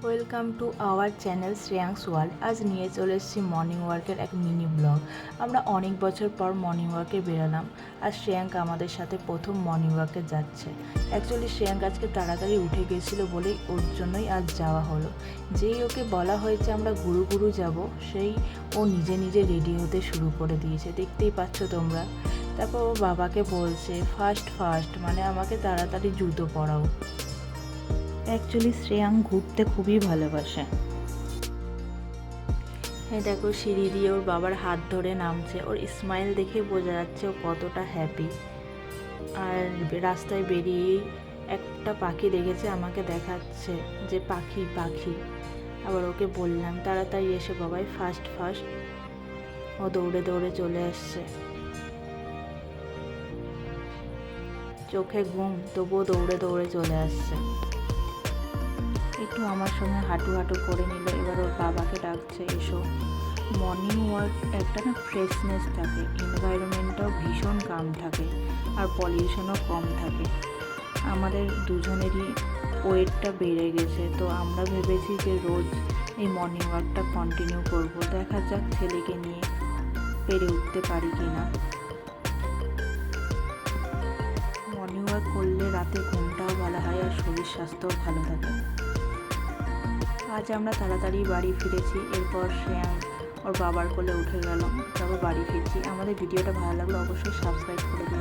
Welcome to our channel Shreyans world. আজ নিয়ে চলে এসেছি মর্নিং ওয়ার্কের এক মিনি ব্লগ। আমরা অনেক বছর পর মর্নিং ওয়ার্কে বেরোলাম। আর শ্রেয়াঙ্ক আমাদের সাথে প্রথম মর্নিং ওয়ার্কে যাচ্ছে। অ্যাকচুয়ালি শ্রেয়াঙ্ক আজকে তাড়াতাড়ি উঠে গেছিলো বলেই ওর জন্যই আজ যাওয়া হলো। যেই ওকে বলা হয়েছে আমরা গুরু গুরু যাব, সেই ও নিজে নিজে রেডি হতে শুরু করে দিয়েছে, দেখতেই পাচ্ছ তোমরা। তারপর ও বাবাকে বলছে ফার্স্ট ফার্স্ট, মানে আমাকে তাড়াতাড়ি জুতো পরাও। অ্যাকচুয়ালি শ্রেয়াঙ্ক ঘুরতে খুবই ভালোবাসে। হ্যাঁ দেখো, সিঁড়ি দিয়ে ওর বাবার হাত ধরে নামছে। ওর স্মাইল দেখে বোঝা যাচ্ছে ও কতটা হ্যাপি। আর রাস্তায় বেরিয়েই একটা পাখি দেখেছে, আমাকে দেখাচ্ছে যে পাখি পাখি। আবার ওকে বললাম তাড়াতাড়ি এসে বাবাই ফার্স্ট ফার্স্ট। ও দৌড়ে দৌড়ে চলে আসছে। চোখে ঘুম তবুও দৌড়ে দৌড়ে চলে আসছে। একটু আমার সঙ্গে হাঁটু হাঁটু করে নিল। এবার ওর বাবাকে ডাকছে এসো। মর্নিং ওয়াক একটা না ফ্রেশনেস থাকে, এনভায়রনমেন্টটাও ভীষণ কাম থাকে, আর পলিউশনও কম থাকে। আমাদের দুজনেরই ওয়েটটা বেড়ে গেছে, তো আমরা ভেবেছি যে রোজ এই মর্নিং ওয়াকটা কন্টিনিউ করব। দেখা যাক ছেলেকে নিয়ে পেরে উঠতে পারি কি না। মর্নিং ওয়াক করলে রাতে ঘুমটাও ভালো হয় আর শরীর স্বাস্থ্যও ভালো থাকে। আজ আমরা তাড়াতাড়ি বাড়ি ফিরেছি। এরপর শ্রেয়াঙ্ক ওর বাবার কোলে উঠে গেল, তারপর বাড়ি ফিরছি। আমাদের ভিডিওটা ভালো লাগলো অবশ্যই সাবস্ক্রাইব করে দিও।